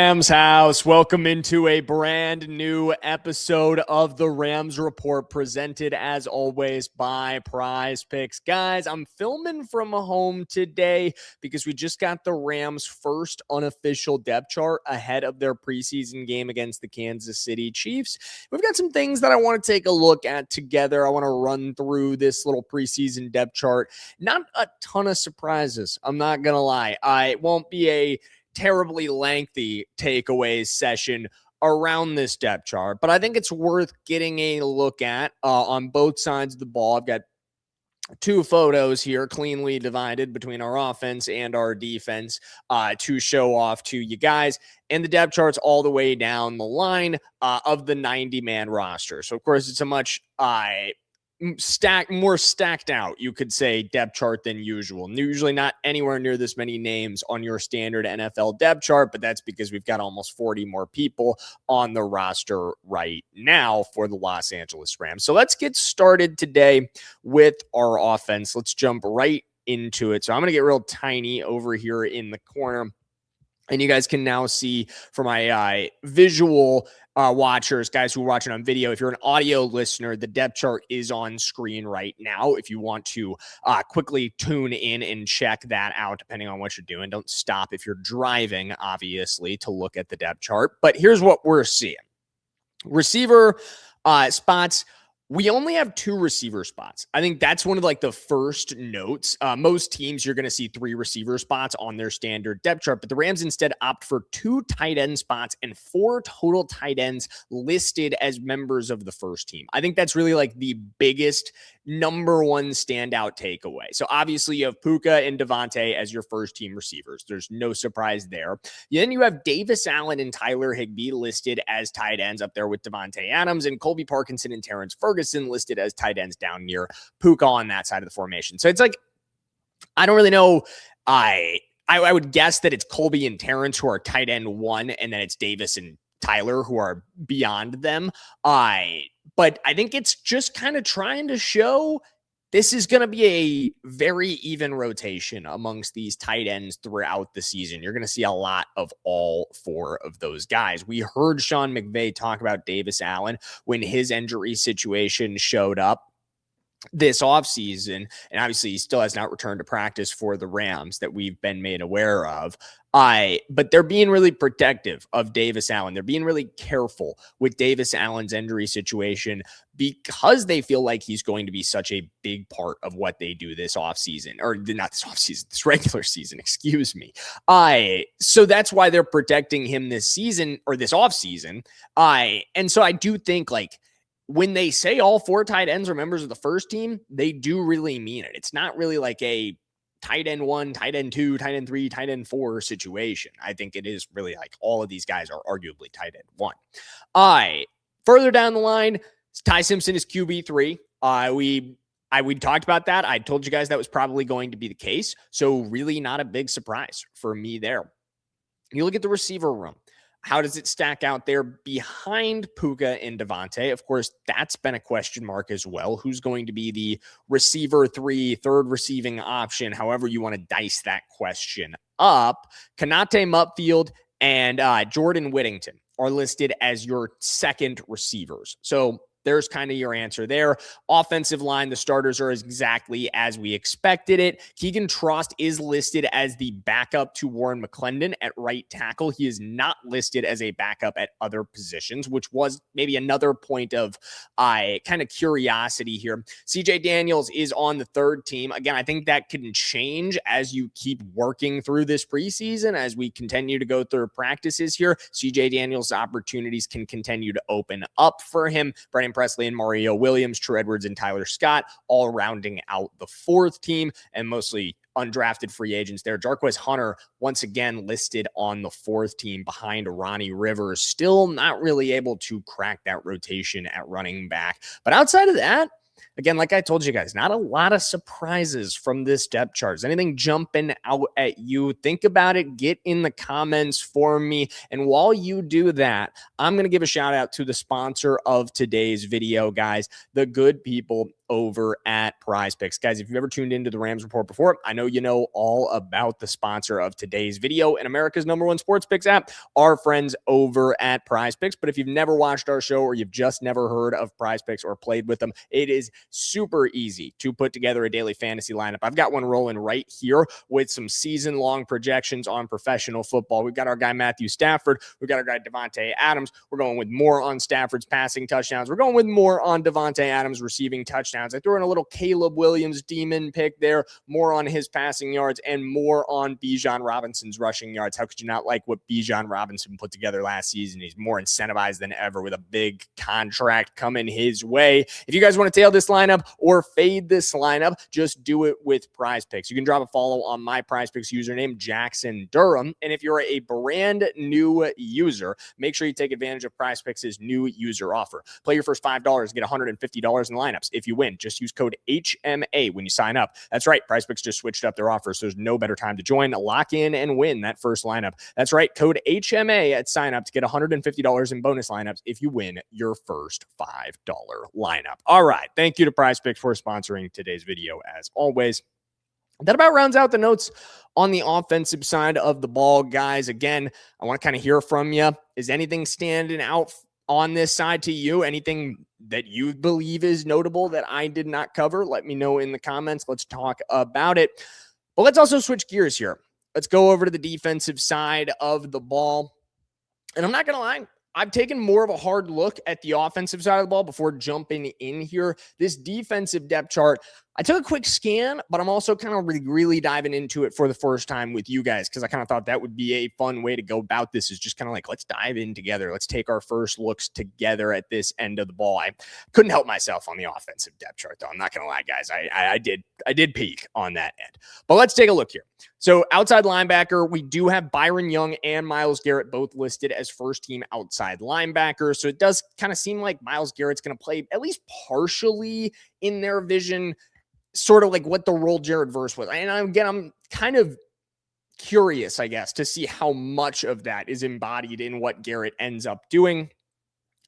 Rams house, welcome into a brand new episode of the Rams Report, presented as always by Prize Picks. Guys, I'm filming from home today because we just got the Rams' first unofficial depth chart ahead of their preseason game against the Kansas City Chiefs. We've got some things that I want to take a look at together. I want to run through this little preseason depth chart. Not a ton of surprises, I'm not going to lie. It won't be a terribly lengthy takeaways session around this depth chart, but I think it's worth getting a look at on both sides of the ball. I've got two photos here cleanly divided between our offense and our defense to show off to you guys, and the depth chart's all the way down the line of the 90-man roster. So of course it's a much more stacked out, you could say, depth chart than usual. Usually not anywhere near this many names on your standard NFL depth chart, but that's because we've got almost 40 more people on the roster right now for the Los Angeles Rams. So let's get started today with our offense. Let's jump right into it. So I'm going to get real tiny over here in the corner, and you guys can now see for my visual watchers, guys who are watching on video. If you're an audio listener, the depth chart is on screen right now. If you want to quickly tune in and check that out, depending on what you're doing, don't stop if you're driving, obviously, to look at the depth chart. But here's what we're seeing. Receiver spots. We only have 2 receiver spots. I think that's one of the first notes. Most teams, you're going to see 3 receiver spots on their standard depth chart, but the Rams instead opt for 2 tight end spots and 4 total tight ends listed as members of the first team. I think that's really the biggest number one standout takeaway. So obviously you have Puka and Davante as your first team receivers. There's no surprise there. Then you have Davis Allen and Tyler Higbee listed as tight ends up there with Davante Adams, and Colby Parkinson and Terrence Ferguson listed as tight ends down near Puka on that side of the formation. So it's I don't really know. I would guess that it's Colby and Terrence who are tight end 1, and then it's Davis and Tyler who are beyond them. But I think it's just kind of trying to show this is going to be a very even rotation amongst these tight ends throughout the season. You're going to see a lot of all 4 of those guys. We heard Sean McVay talk about Davis Allen when his injury situation showed up this offseason, and obviously he still has not returned to practice for the Rams that we've been made aware of. But they're being really protective of Davis Allen. They're being really careful with Davis Allen's injury situation because they feel like he's going to be such a big part of what they do this offseason, or not this offseason, this regular season, excuse me. So that's why they're protecting him this season, or this offseason. And so I do think when they say all 4 tight ends are members of the first team, they do really mean it. It's not really a tight end 1, tight end 2, tight end 3, tight end 4 situation. I think it is really all of these guys are arguably tight end 1. Further down the line, Ty Simpson is QB3. We talked about that. I told you guys that was probably going to be the case. So really not a big surprise for me there. You look at the receiver room. How does it stack out there behind Puka and Davante? Of course, that's been a question mark as well. Who's going to be the receiver 3, third receiving option, however you want to dice that question up? Konata Mumpfield and Jordan Whittington are listed as your second receivers. So there's kind of your answer there. Offensive line, the starters are exactly as we expected it. Keegan Trost is listed as the backup to Warren McClendon at right tackle. He is not listed as a backup at other positions, which was maybe another point of kind of curiosity here. CJ Daniels is on the third team. Again, I think that can change as you keep working through this preseason, as we continue to go through practices here. CJ Daniels' opportunities can continue to open up for him. Brandon Presley and Mario Williams, True Edwards and Tyler Scott, all rounding out the fourth team, and mostly undrafted free agents there. Jarquez Hunter, once again, listed on the fourth team behind Ronnie Rivers, still not really able to crack that rotation at running back. But outside of that, again, like I told you guys, not a lot of surprises from this depth chart. Is anything jumping out at you? Think about it. Get in the comments for me. And while you do that, I'm going to give a shout out to the sponsor of today's video, guys, the good people over at Prize Picks. Guys, if you've ever tuned into the Rams Report before, I know you know all about the sponsor of today's video and America's #1 sports picks app, our friends over at Prize Picks. But if you've never watched our show or you've just never heard of Prize Picks or played with them, it is super easy to put together a daily fantasy lineup. I've got one rolling right here with some season-long projections on professional football. We've got our guy Matthew Stafford. We've got our guy Davante Adams. We're going with more on Stafford's passing touchdowns. We're going with more on Davante Adams receiving touchdowns. I threw in a little Caleb Williams demon pick there, more on his passing yards and more on Bijan Robinson's rushing yards. How could you not like what Bijan Robinson put together last season? He's more incentivized than ever with a big contract coming his way. If you guys want to tail this lineup or fade this lineup, just do it with Prize Picks. You can drop a follow on my Prize Picks username, Jackson Durham. And if you're a brand new user, make sure you take advantage of Prize Picks' new user offer. Play your first $5, get $150 in lineups. If you win, just use code HMA when you sign up. That's right. Prize Picks just switched up their offer, so there's no better time to join, lock in, and win that first lineup. That's right. Code HMA at sign up to get $150 in bonus lineups if you win your first $5 lineup. All right. Thank you to Prize Picks for sponsoring today's video as always. That about rounds out the notes on the offensive side of the ball, guys. Again, I want to kind of hear from you. Is anything standing out on this side to you? Anything that you believe is notable that I did not cover? Let me know in the comments. Let's talk about it. But let's also switch gears here. Let's go over to the defensive side of the ball. And I'm not going to lie, I've taken more of a hard look at the offensive side of the ball before jumping in here. This defensive depth chart, I took a quick scan, but I'm also kind of really diving into it for the first time with you guys because I kind of thought that would be a fun way to go about this, is just kind of like, let's dive in together. Let's take our first looks together at this end of the ball. I couldn't help myself on the offensive depth chart, though. I'm not going to lie, guys. I did peak on that end. But let's take a look here. So outside linebacker, we do have Byron Young and Myles Garrett both listed as first-team outside linebackers. So it does kind of seem like Myles Garrett's going to play at least partially in their vision, sort of like what the role Jared Verse was. And again, I'm kind of curious, I guess, to see how much of that is embodied in what Garrett ends up doing,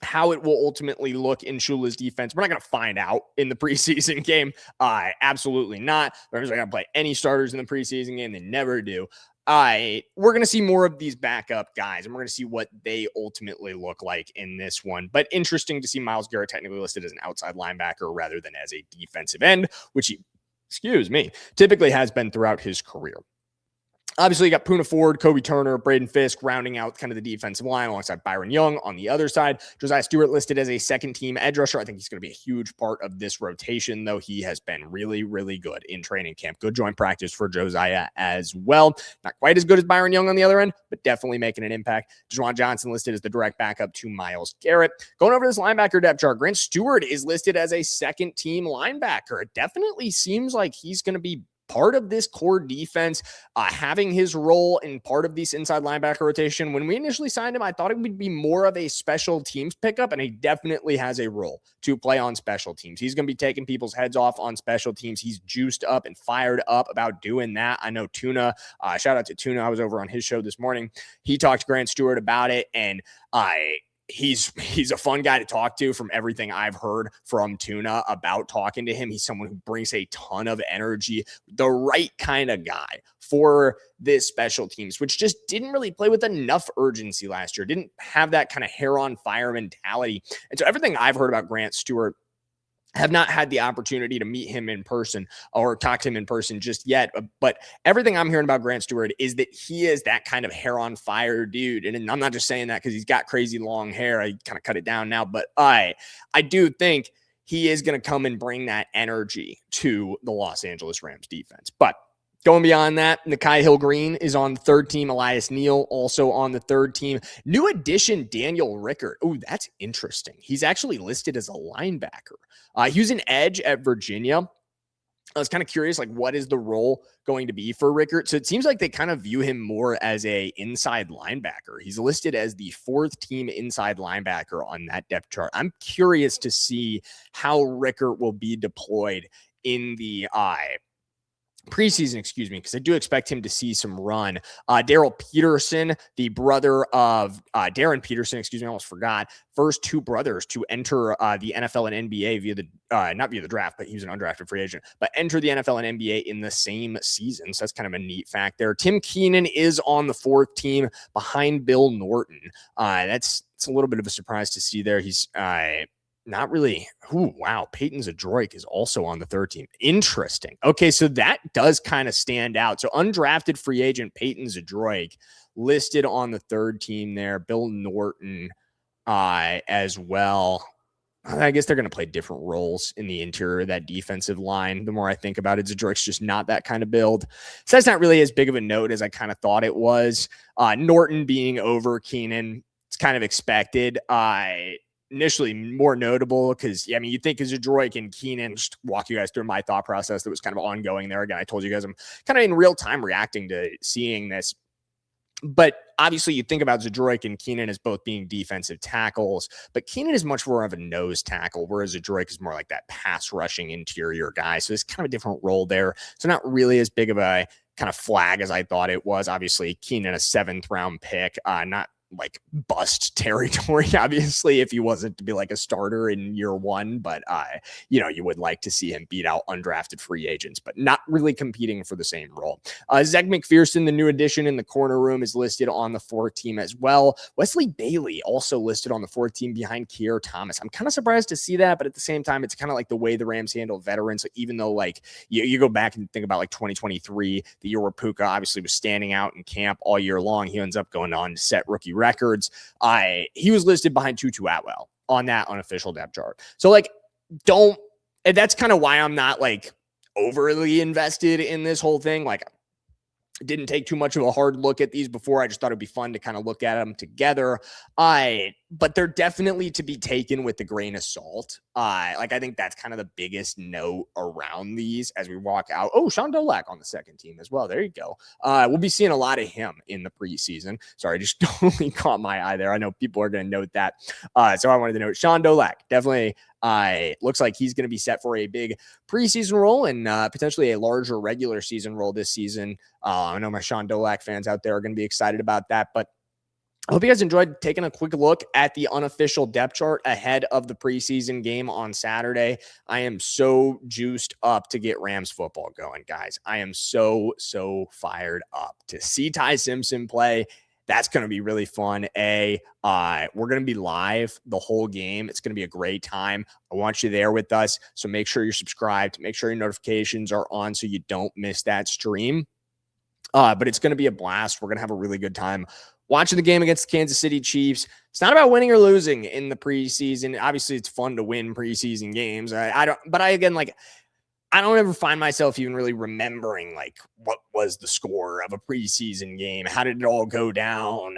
how it will ultimately look in Shula's defense. We're not going to find out in the preseason game. Absolutely not. They're not going to play any starters in the preseason game. They never do. We're going to see more of these backup guys, and we're going to see what they ultimately look like in this one. But interesting to see Myles Garrett technically listed as an outside linebacker rather than as a defensive end, which he, typically has been throughout his career. Obviously, you got Puka Nacua, Kobe Turner, Braden Fisk rounding out kind of the defensive line alongside Byron Young on the other side. Josiah Stewart listed as a second-team edge rusher. I think he's going to be a huge part of this rotation, though he has been really, really good in training camp. Good joint practice for Josiah as well. Not quite as good as Byron Young on the other end, but definitely making an impact. Juwan Johnson listed as the direct backup to Myles Garrett. Going over this linebacker depth chart, Grant Stewart is listed as a second-team linebacker. It definitely seems like he's going to be part of this core defense, having his role in part of this inside linebacker rotation. When we initially signed him, I thought it would be more of a special teams pickup, and he definitely has a role to play on special teams. He's going to be taking people's heads off on special teams. He's juiced up and fired up about doing that. I know Tuna, shout out to Tuna. I was over on his show this morning. He talked to Grant Stewart about it, and he's a fun guy to talk to. From everything I've heard from Tuna about talking to him, he's someone who brings a ton of energy, the right kind of guy for this special teams, which just didn't really play with enough urgency last year, didn't have that kind of hair on fire mentality. And so everything I've heard about Grant Stewart, have not had the opportunity to meet him in person or talk to him in person just yet. But everything I'm hearing about Grant Stewart is that he is that kind of hair on fire dude. And I'm not just saying that because he's got crazy long hair. I kind of cut it down now, but I do think he is going to come and bring that energy to the Los Angeles Rams defense. But going beyond that, Nakai Hill-Green is on the third team. Elias Neal also on the third team. New addition, Daniel Rickert. Oh, that's interesting. He's actually listed as a linebacker. He was an edge at Virginia. I was kind of curious, like, what is the role going to be for Rickert? So it seems like they kind of view him more as a inside linebacker. He's listed as the fourth team inside linebacker on that depth chart. I'm curious to see how Rickert will be deployed in the preseason, excuse me, because I do expect him to see some run. Daryl Peterson, the brother of Darren Peterson, excuse me, I almost forgot. First two brothers to enter the NFL and NBA via the, not via the draft, but he was an undrafted free agent, but enter the NFL and NBA in the same season. So that's kind of a neat fact there. Tim Keenan is on the fourth team behind Bill Norton. It's a little bit of a surprise to see there. He's not really. Ooh, wow. Peyton Zadroik is also on the third team. Interesting. Okay, so that does kind of stand out. So undrafted free agent Peyton Zadroik listed on the third team there. Bill Norton as well. I guess they're going to play different roles in the interior of that defensive line. The more I think about it, Zadroik's just not that kind of build. So that's not really as big of a note as I kind of thought it was. Norton being over Keenan, it's kind of expected. Initially more notable because, I mean, you think as Zadroik and Keenan, just walk you guys through my thought process that was kind of ongoing there. Again, I told you guys I'm kind of in real time reacting to seeing this. But obviously, you think about Zadroik and Keenan as both being defensive tackles, but Keenan is much more of a nose tackle, whereas Zadroik is more like that pass rushing interior guy. So it's kind of a different role there. So not really as big of a kind of flag as I thought it was. Obviously, Keenan, a 7th round pick, not like bust territory, obviously, if he wasn't to be like a starter in year one, but you would like to see him beat out undrafted free agents, but not really competing for the same role. Zach McPherson, the new addition in the corner room, is listed on the fourth team as well. Wesley Bailey also listed on the fourth team behind Keir Thomas. I'm kind of surprised to see that, but at the same time, it's kind of like the way the Rams handle veterans. So even though like you go back and think about like 2023, the year where Puka obviously was standing out in camp all year long, he ends up going on to set rookie records. He was listed behind Tutu Atwell on that unofficial depth chart. So like, that's kind of why I'm not like overly invested in this whole thing. Like, didn't take too much of a hard look at these before. I just thought it'd be fun to kind of look at them together. But they're definitely to be taken with a grain of salt. I think that's kind of the biggest note around these as we walk out. Oh, Sean Dolak on the second team as well. There you go. We'll be seeing a lot of him in the preseason. Sorry, just totally caught my eye there. I know people are going to note that. So I wanted to note Sean Dolak, definitely looks like he's going to be set for a big preseason role and potentially a larger regular season role this season. I know my Sean Dolak fans out there are going to be excited about that, but I hope you guys enjoyed taking a quick look at the unofficial depth chart ahead of the preseason game on Saturday. I am so juiced up to get Rams football going, guys. I am so fired up to see Ty Simpson play. That's going to be really fun. We're going to be live the whole game. It's going to be a great time. I want you there with us. So make sure you're subscribed. Make sure your notifications are on so you don't miss that stream. But it's going to be a blast. We're going to have a really good time watching the game against the Kansas City Chiefs. It's not about winning or losing in the preseason. Obviously, it's fun to win preseason games. I don't ever find myself even really remembering like what was the score of a preseason game. How did it all go down?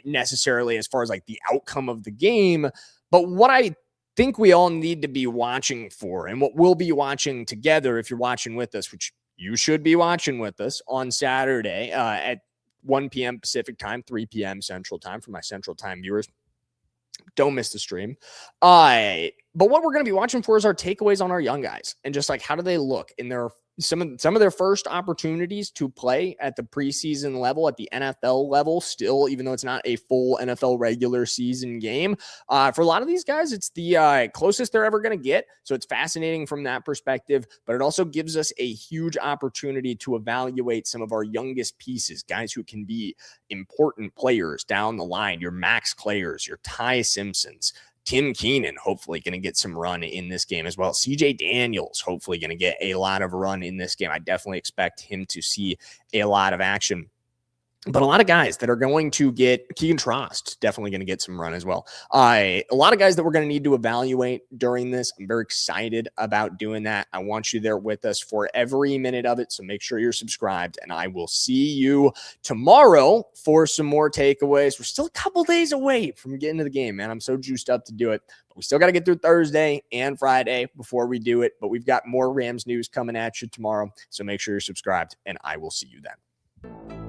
Necessarily as far as like the outcome of the game. But what I think we all need to be watching for, and what we'll be watching together if you're watching with us, which you should be watching with us on Saturday at 1 p.m. Pacific time, 3 p.m. Central time for my Central time viewers. Don't miss the stream. But what we're going to be watching for is our takeaways on our young guys and just like how do they look in their some of their first opportunities to play at the preseason level, at the NFL level, still, even though it's not a full NFL regular season game. For a lot of these guys, it's the closest they're ever going to get. So it's fascinating from that perspective, but it also gives us a huge opportunity to evaluate some of our youngest pieces, guys who can be important players down the line, your Max Clayers, your Ty Simpsons, Tim Keenan, hopefully going to get some run in this game as well. CJ Daniels, hopefully going to get a lot of run in this game. I definitely expect him to see a lot of action. But a lot of guys that are going to get Keegan Trost, definitely going to get some run as well. A lot of guys that we're going to need to evaluate during this. I'm very excited about doing that. I want you there with us for every minute of it. So make sure you're subscribed, and I will see you tomorrow for some more takeaways. We're still a couple days away from getting to the game, man. I'm so juiced up to do it. But we still got to get through Thursday and Friday before we do it. But we've got more Rams news coming at you tomorrow. So make sure you're subscribed, and I will see you then.